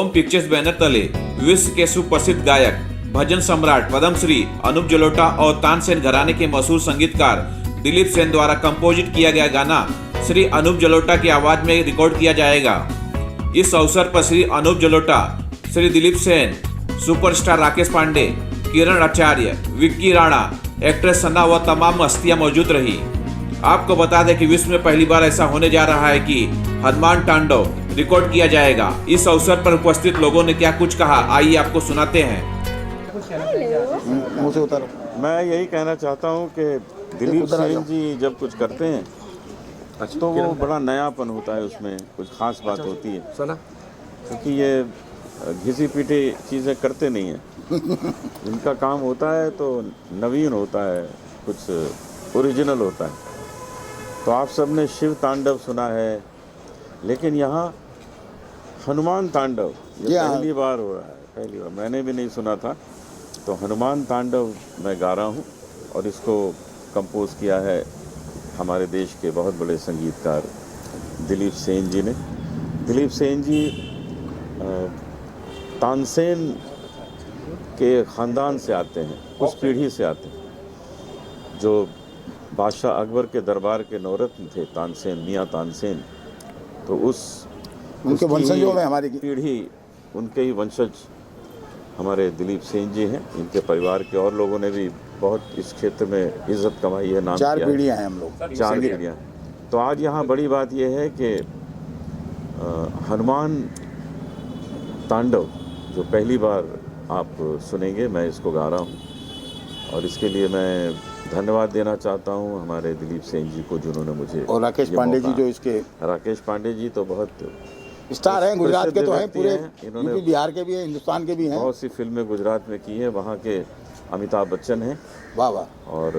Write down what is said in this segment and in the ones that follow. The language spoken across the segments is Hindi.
ओम पिक्चर्स बैनर तले विश्व के सुप्रसिद्ध गायक, भजन सम्राट पद्मश्री अनूप जलोटा और तानसेन घराने के मशहूर संगीतकार दिलीप सेन द्वारा कंपोजिट किया गया गाना श्री अनूप जलोटा की आवाज में रिकॉर्ड किया जाएगा। इस अवसर पर श्री अनूप जलोटा, श्री दिलीप सेन, सुपरस्टार राकेश पांडे, किरण आचार्य, विक्की राणा, एक्ट्रेस सना व तमाम हस्तियां मौजूद रही। आपको बता दें कि विश्व में पहली बार ऐसा होने जा रहा है कि हनुमान तांडव रिकॉर्ड किया जाएगा। इस अवसर पर उपस्थित लोगों ने क्या कुछ कहा, आइए आपको सुनाते हैं। मैं यही कहना चाहता हूँ कि दिलीप सेन जी जब कुछ करते हैं तो वो बड़ा नयापन होता है, उसमें कुछ खास बात होती है, क्योंकि ये घिसी पीटी चीज़ें करते नहीं हैं। इनका काम होता है तो नवीन होता है, कुछ ओरिजिनल होता है। तो आप सब ने शिव तांडव सुना है, लेकिन यहाँ हनुमान तांडव ये पहली बार हो रहा है। पहली बार मैंने भी नहीं सुना था, तो हनुमान तांडव मैं गा रहा हूँ और इसको कंपोज किया है हमारे देश के बहुत बड़े संगीतकार दिलीप सेन जी ने। दिलीप सेन जी तानसेन के ख़ानदान से आते हैं, उस पीढ़ी से आते हैं जो बादशाह अकबर के दरबार के नौरत्न थे, तानसेन, मियाँ तानसेन। तो उनके वंशजों में हमारी पीढ़ी, उनके ही वंशज हमारे दिलीप सेन जी हैं। इनके परिवार के और लोगों ने भी बहुत इस क्षेत्र में इज्जत कमाई है, नाम किया है। 4 पीढ़ियाँ हैं हम लोग, 4 पीढ़ियाँ। तो आज यहाँ बड़ी बात यह है कि हनुमान तांडव जो पहली बार आप सुनेंगे, मैं इसको गा रहा हूँ और इसके लिए मैं धन्यवाद देना चाहता हूँ हमारे दिलीप सेन जी को, जिन्होंने मुझे, और राकेश पांडे जी जो इसके, राकेश पांडे जी तो बहुत स्टार हैं, गुजरात के तो हैं, पूरे इन्होंने बिहार के भी हैं, हिंदुस्तान के भी हैं, बहुत सी फिल्में गुजरात में की हैं। वहाँ के अमिताभ बच्चन हैं, वाह वाह। और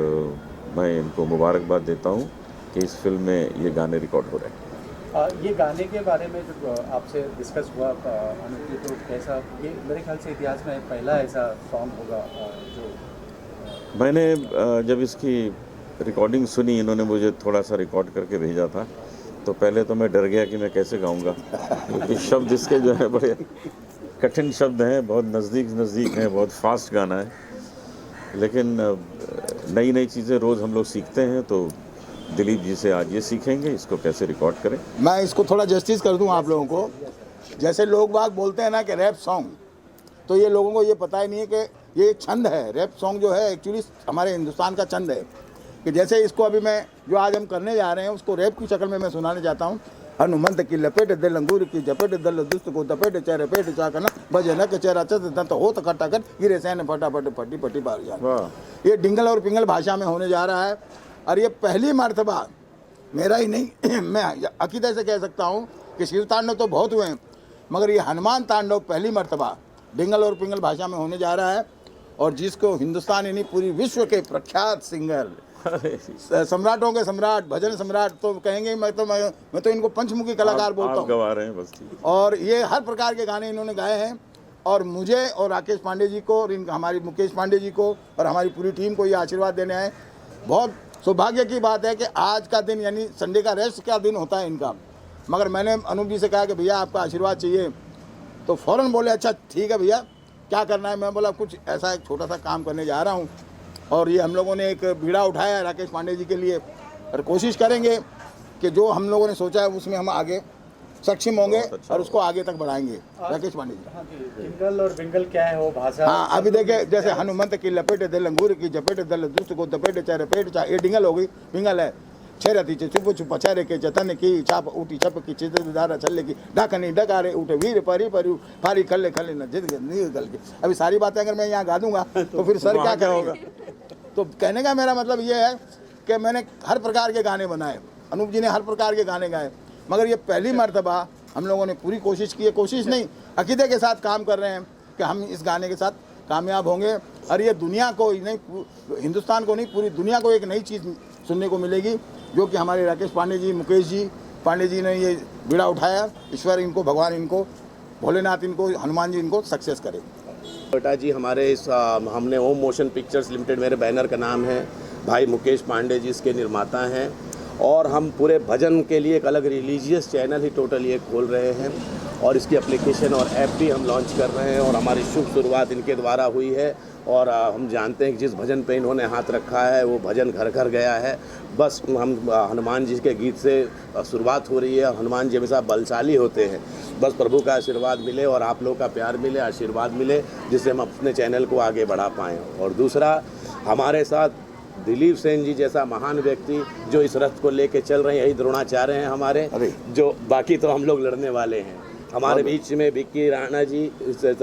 मैं इनको मुबारकबाद देता हूँ कि इस फिल्म में ये गाने रिकॉर्ड हो रहे हैं। ये गाने के बारे में जब आपसे डिस्कस हुआ अनूप जी, तो कैसा, ये मेरे ख्याल से इतिहास में पहला ऐसा सॉन्ग होगा जो मैंने जब इसकी रिकॉर्डिंग सुनी, इन्होंने मुझे थोड़ा सा रिकॉर्ड करके भेजा था, तो पहले तो मैं डर गया कि मैं कैसे गाऊंगा, क्योंकि शब्द इसके जो है बड़े कठिन शब्द हैं, बहुत नज़दीक हैं, बहुत फास्ट गाना है। लेकिन नई नई चीज़ें रोज़ हम लोग सीखते हैं, तो दिलीप जी से आज ये सीखेंगे इसको कैसे रिकॉर्ड करें। मैं इसको थोड़ा जस्टिस कर दूं आप लोगों को। जैसे लोग बाग बोलते हैं ना कि रैप सॉन्ग, तो ये लोगों को ये पता ही नहीं है कि ये छंद है। रैप सॉन्ग जो है एक्चुअली हमारे हिंदुस्तान का छंद है, कि जैसे इसको अभी मैं जो आज हम करने जा रहे हैं उसको रैप की शक्ल में मैं सुनाने चाहता हूँ। हनुमंत की लपेट दिल अंगूर की झपेट दल दुष्ट को दपेट चेहरे पेट चाकना भजन के चेहरा चत हो तो खटाखट गिरे सैन फटाफट फटी पटी बार जाए। ये डिंगल और पिंगल भाषा में होने जा रहा है, और ये पहली मर्तबा मेरा ही नहीं, मैं अकीदे से कह सकता हूँ कि शिव तांडव तो बहुत हुए हैं, मगर ये हनुमान तांडव पहली मर्तबा डिंगल और पिंगल भाषा में होने जा रहा है, और जिसको हिंदुस्तान यानी पूरी विश्व के प्रख्यात सिंगर, सम्राटों के सम्राट, भजन सम्राट तो कहेंगे। मैं तो इनको पंचमुखी कलाकार बोलता हूँ, गवा रहे हैं बस। और ये हर प्रकार के गाने इन्होंने गाए हैं, और मुझे और राकेश पांडे जी को और हमारी मुकेश पांडे जी को और हमारी पूरी टीम को ये आशीर्वाद देने आए। बहुत सौभाग्य की बात है कि आज का दिन यानी संडे का रेस्ट का दिन होता है इनका, मगर मैंने अनूप जी से कहा कि भैया आपका आशीर्वाद चाहिए, तो फ़ौरन बोले अच्छा ठीक है भैया, क्या करना है। मैं बोला कुछ ऐसा एक छोटा सा काम करने जा रहा हूँ, और ये हम लोगों ने एक बीड़ा उठाया है राकेश पांडे जी के लिए, और कोशिश करेंगे कि जो हम लोगों ने सोचा है उसमें हम आगे सक्षम होंगे और उसको आगे तक बढ़ाएंगे। राकेश पांडे जी, डिंगल और बिंगल क्या है वो भाषा? हाँ, अभी देखिए जैसे हनुमंत की लपेट दिल अंगूर की झपेट दल दुष्ट को दपेट चेहरे पेट चा, ये डिंगल हो गई। पिंगल है छेरती चुप चुप चेहरे के जतन की चाप उठी छप की चिदारा छल्ले की ढकनी डकारे उठे वीर परी परी फारी खल्ले खल्ले न जिद निकल के। अभी सारी बातें अगर मैं यहाँ गा दूंगा तो फिर सर क्या करेगा। तो कहने का मेरा मतलब ये है कि मैंने हर प्रकार के गाने बनाए, अनूप जी ने हर प्रकार के गाने गाए, मगर ये पहली मर्तबा हम लोगों ने पूरी कोशिश की है, कोशिश नहीं अकीदे के साथ काम कर रहे हैं कि हम इस गाने के साथ कामयाब होंगे, और ये दुनिया को नहीं, हिंदुस्तान को नहीं, पूरी दुनिया को एक नई चीज़ सुनने को मिलेगी, जो कि हमारे राकेश पांडे जी, मुकेश जी पांडे जी ने ये बीड़ा उठाया। ईश्वर इनको, भगवान इनको, भोलेनाथ इनको, हनुमान जी इनको सक्सेस करे। बेटा जी हमारे इस हमने ओम मोशन पिक्चर्स लिमिटेड, मेरे बैनर का नाम है, भाई मुकेश पांडे जी इसके निर्माता हैं, और हम पूरे भजन के लिए एक अलग रिलीजियस चैनल ही टोटल ये खोल रहे हैं। और इसकी एप्लीकेशन और ऐप भी हम लॉन्च कर रहे हैं और हमारी शुभ शुरुआत इनके द्वारा हुई है। और हम जानते हैं कि जिस भजन पे इन्होंने हाथ रखा है वो भजन घर घर गया है। बस हम हनुमान जी के गीत से शुरुआत हो रही है। हनुमान जी हमेशा बलशाली होते हैं। बस प्रभु का आशीर्वाद मिले और आप लोगों का प्यार मिले, आशीर्वाद मिले, जिससे हम अपने चैनल को आगे बढ़ा पाएँ। और दूसरा, हमारे साथ दिलीप सेन जी जैसा महान व्यक्ति जो इस रथ को लेके चल रहे हैं, यही द्रोणाचार्य हैं हमारे, जो बाकी तो हम लोग लड़ने वाले हैं। हमारे बीच में विक्की राणा जी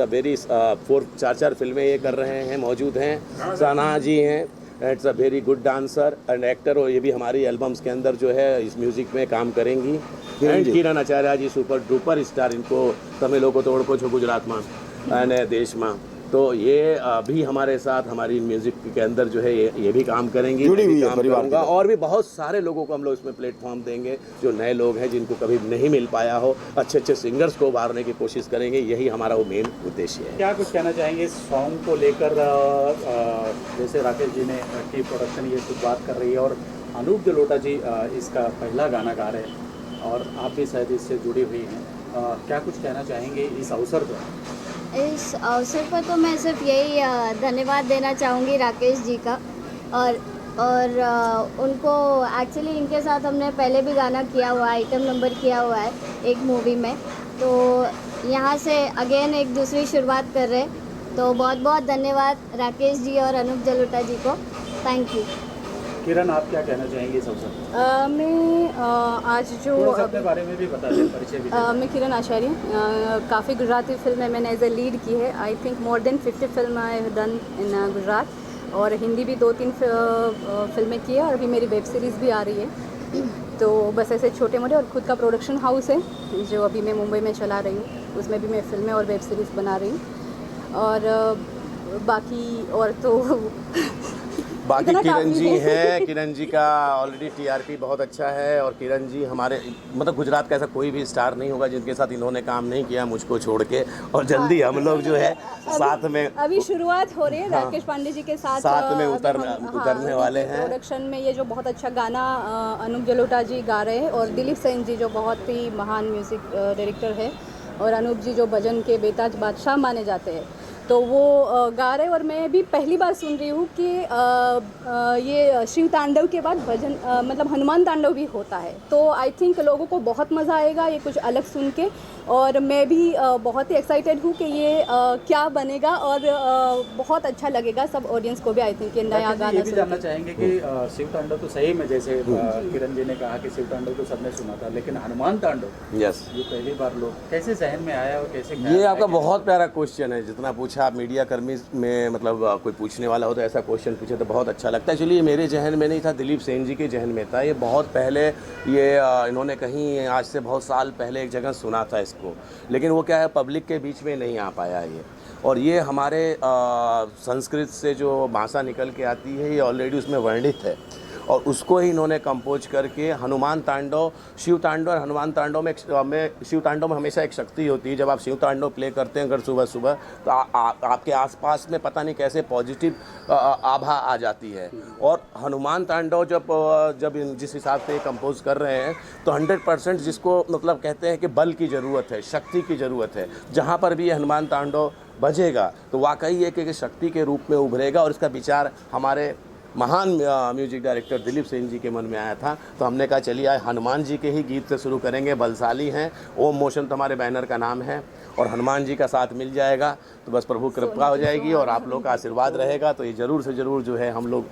वेरी 4 फिल्में ये कर रहे हैं, मौजूद हैं। सना जी हैं, it's a very good dancer and actor, और ये भी हमारी एल्बम्स के अंदर जो है इस म्यूज़िक में काम करेंगी। And Kiran Acharya ji super duper star, इनको तमिलों को तोड़ को छो गुजरात में અને દેશમાં, तो ये भी हमारे साथ हमारी म्यूज़िक के अंदर जो है ये भी काम करेंगी, जुड़ी हुई है काम परिवार करूंगा। और भी बहुत सारे लोगों को हम लोग इसमें प्लेटफॉर्म देंगे, जो नए लोग हैं जिनको कभी नहीं मिल पाया हो, अच्छे अच्छे सिंगर्स को उभारने की कोशिश करेंगे। यही हमारा वो मेन उद्देश्य है। क्या कुछ कहना चाहेंगे इस सॉन्ग को लेकर? जैसे राकेश जी ने की प्रोडक्शन ये कुछ बात कर रही है और अनूप जलोटा जी इसका पहला गाना गा रहे हैं और आप भी शायद इससे जुड़ी हुई हैं। क्या कुछ कहना चाहेंगे इस अवसर पर? इस अवसर पर तो मैं सिर्फ यही धन्यवाद देना चाहूँगी राकेश जी का। और उनको एक्चुअली इनके साथ हमने पहले भी गाना किया हुआ है, आइटम नंबर किया हुआ है एक मूवी में, तो यहाँ से अगेन एक दूसरी शुरुआत कर रहे हैं। तो बहुत बहुत धन्यवाद राकेश जी और अनूप जलोटा जी को, थैंक यू। किरण, आप क्या कहना चाहेंगे इस अवसर पर? मैं आज जो अपने बारे में भी बता दें, परिचय भी दें। मैं किरण आचार्य, काफ़ी गुजराती फिल्में मैंने एज ए लीड की है। I think more than 50 film I have done in Gujarat, और हिंदी भी 2-3 फिल्में की है, और अभी मेरी वेब सीरीज़ भी आ रही है। तो बस ऐसे छोटे मोटे, और खुद का प्रोडक्शन हाउस है जो अभी मैं मुंबई में चला रही हूँ, उसमें भी मैं फिल्में और वेब सीरीज़ बना रही हूँ। और बाकी और तो बाकी किरण जी हैं, किरण जी का ऑलरेडी टीआरपी बहुत अच्छा है। और किरण जी हमारे मतलब गुजरात का ऐसा कोई भी स्टार नहीं होगा जिनके साथ इन्होंने काम नहीं किया, मुझको छोड़ के। और जल्दी हम लोग जो है साथ में अभी शुरुआत हो रही है। राकेश पांडे जी के साथ में उतरने वाले हैं। प्रोडक्शन में ये जो बहुत अच्छा गाना अनूप जलोटा जी गा रहे हैं, और दिलीप सेन जी जो बहुत ही महान म्यूज़िक डायरेक्टर है, और अनूप जी जो भजन के बेताज बादशाह माने जाते हैं, तो वो गा रहे हैं। और मैं भी पहली बार सुन रही हूँ कि ये शिव तांडव के बाद भजन मतलब हनुमान तांडव भी होता है। तो आई थिंक लोगों को बहुत मज़ा आएगा ये कुछ अलग सुन के, और मैं भी बहुत ही एक्साइटेड हूँ कि ये क्या बनेगा, और बहुत अच्छा लगेगा सब ऑडियंस को भी। आई थिंक ये नया गाना। ये भी जानना चाहेंगे कि शिव तांडव तो सही में, जैसे किरण जी ने कहा कि शिव तांडव तो सबने सुना था, लेकिन हनुमान तांडव यस ये पहली बार लोग कैसे जहन में आया और कैसे? ये आपका बहुत प्यारा क्वेश्चन है। जितना पूछा आप मीडिया कर्मी में, मतलब कोई पूछने वाला हो तो ऐसा क्वेश्चन पूछे तो बहुत अच्छा लगता है। चलिए, मेरे जहन में नहीं था, दिलीप सेन जी के जहन में था। ये बहुत पहले ये इन्होंने कहीं आज से बहुत साल पहले एक जगह सुना था इसको, लेकिन वो क्या है पब्लिक के बीच में नहीं आ पाया ये। और ये हमारे संस्कृत से जो भाषा निकल के आती है ये ऑलरेडी उसमें वर्णित है, और उसको ही इन्होंने कंपोज करके हनुमान तांडव, शिव तांडव और हनुमान तांडव में शिव तांडव में हमेशा एक शक्ति होती है। जब आप शिव तांडव प्ले करते हैं अगर सुबह सुबह, तो आपके आसपास में पता नहीं कैसे पॉजिटिव आभा आ जाती है। और हनुमान तांडव जब जिस हिसाब से कंपोज कर रहे हैं, तो 100% जिसको मतलब कहते हैं कि बल की ज़रूरत है, शक्ति की ज़रूरत है, जहाँ पर भी ये हनुमान तांडव बजेगा तो वाकई एक शक्ति के रूप में उभरेगा। और इसका विचार हमारे महान म्यूजिक डायरेक्टर दिलीप सेन जी के मन में आया था, तो हमने कहा चलिए आज हनुमान जी के ही गीत से शुरू करेंगे। बलशाली हैं, ओम मोशन तो हमारे बैनर का नाम है, और हनुमान जी का साथ मिल जाएगा तो बस प्रभु कृपा हो जाएगी और आप लोग का आशीर्वाद रहेगा, तो ये ज़रूर से ज़रूर जो है हम लोग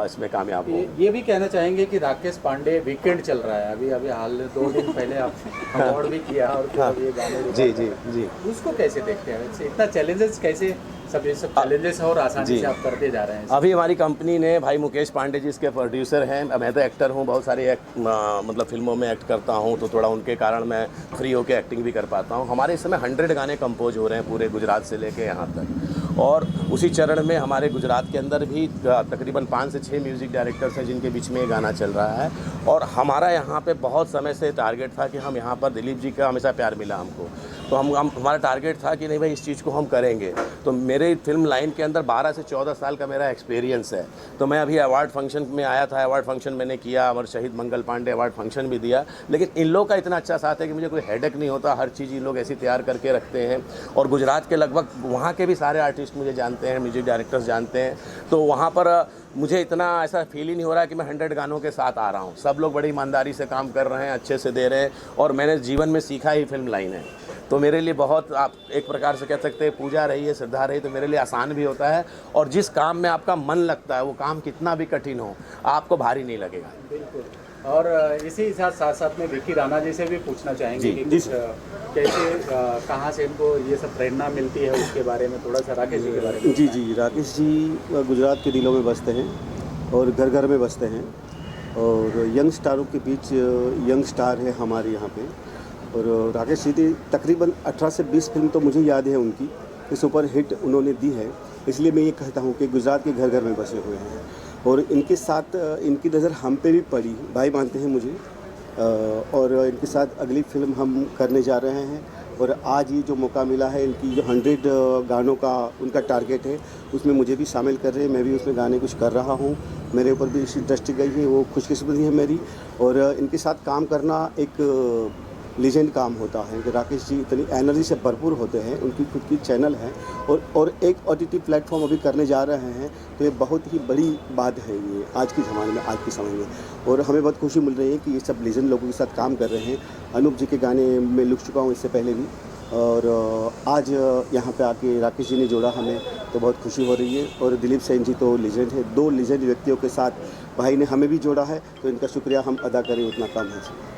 इसमें कामयाब हो। ये भी कहना चाहेंगे कि राकेश पांडे वीकेंड चल रहा है अभी हाल 2 दिन पहले आप अवार्ड भी किया, और ये गाने जी उसको कैसे देखते हैं? इतना चैलेंजेस कैसे सब चैलेंजेस और आसानी से आप करते जा रहे हैं? अभी हमारी कंपनी ने भाई मुकेश पांडे जी इसके प्रोड्यूसर हैं। मैं तो एक्टर हूँ, बहुत सारी मतलब फिल्मों में एक्ट करता हूँ, तो थोड़ा उनके कारण मैं फ्री होकर एक्टिंग भी कर पाता हूँ। हमारे इस समय 100 गाने कंपोज हो रहे हैं पूरे गुजरात से लेके यहाँ तक, और उसी चरण में हमारे गुजरात के अंदर भी तकरीबन 5 से 6 म्यूज़िक डायरेक्टर्स हैं जिनके बीच में ये गाना चल रहा है। और हमारा यहाँ पे बहुत समय से टारगेट था कि हम यहाँ पर दिलीप जी का हमेशा प्यार मिला हमको, तो हम हमारा टारगेट था कि नहीं भाई इस चीज़ को हम करेंगे। तो मेरे फिल्म लाइन के अंदर 12 से 14 साल का मेरा एक्सपीरियंस है। तो मैं अभी अवार्ड फंक्शन में आया था, अवार्ड फंक्शन मैंने किया और शहीद मंगल पांडे अवार्ड फंक्शन भी दिया। लेकिन इन लोग का इतना अच्छा साथ है कि मुझे कोई हेडेक नहीं होता, हर चीज़ ये लोग ऐसी तैयार करके रखते हैं। और गुजरात के लगभग वहाँ के भी सारे आर्टिस्ट मुझे जानते हैं, म्यूजिक डायरेक्टर्स जानते हैं। तो वहाँ पर मुझे इतना ऐसा फील ही नहीं हो रहा है कि मैं 100 गानों के साथ आ रहा हूँ। सब लोग बड़ी ईमानदारी से काम कर रहे हैं, अच्छे से दे रहे हैं। और मैंने जीवन में सीखा ही फिल्म लाइन है। तो मेरे लिए बहुत, आप एक प्रकार से कह सकते हैं, पूजा रही है, श्रद्धा रही, तो मेरे लिए आसान भी होता है। और जिस काम में आपका मन लगता है वो काम कितना भी कठिन हो आपको भारी नहीं लगेगा। बिल्कुल। और इसी साथ साथ में विक्की राणा जी से भी पूछना चाहेंगे कि कुछ कैसे कहाँ से इनको ये सब प्रेरणा मिलती है, उसके बारे में थोड़ा सा राकेश जी के बारे में। जी, राकेश जी गुजरात के दिलों में बसते हैं और घर घर में बसते हैं। और यंग स्टारों के बीच यंग स्टार है हमारे यहाँ पे। और राकेश जी तकरीबन 18 से 20 फिल्म तो मुझे याद है उनकी, सुपर हिट उन्होंने दी है। इसलिए मैं ये कहता हूँ कि गुजरात के घर घर में बसे हुए हैं। और इनके साथ इनकी नज़र हम पे भी पड़ी, भाई मानते हैं मुझे। और इनके साथ अगली फिल्म हम करने जा रहे हैं। और आज ये जो मौका मिला है, इनकी जो 100 गानों का उनका टारगेट है, उसमें मुझे भी शामिल कर रहे हैं। मैं भी उसमें गाने कुछ कर रहा हूँ। मेरे ऊपर भी इसी इंडस्ट्री गई है, वो खुशकिस्मती है मेरी। और इनके साथ काम करना एक लीजेंड काम होता है कि राकेश जी इतनी एनर्जी से भरपूर होते हैं। उनकी खुद की चैनल है और एक OTT प्लेटफॉर्म अभी करने जा रहे हैं। तो ये बहुत ही बड़ी बात है ये आज के ज़माने में, आज के समय में। और हमें बहुत खुशी मिल रही है कि ये सब लीजेंड लोगों के साथ काम कर रहे हैं। अनूप जी के गाने में लिख चुका हूँ इससे पहले भी। और आज यहाँ पे आके राकेश जी ने जोड़ा हमें, तो बहुत खुशी हो रही है। और दिलीप सेन जी तो लीजेंड है, 2 लीजेंड व्यक्तियों के साथ भाई ने हमें भी जोड़ा है, तो इनका शुक्रिया हम अदा करें उतना कम है।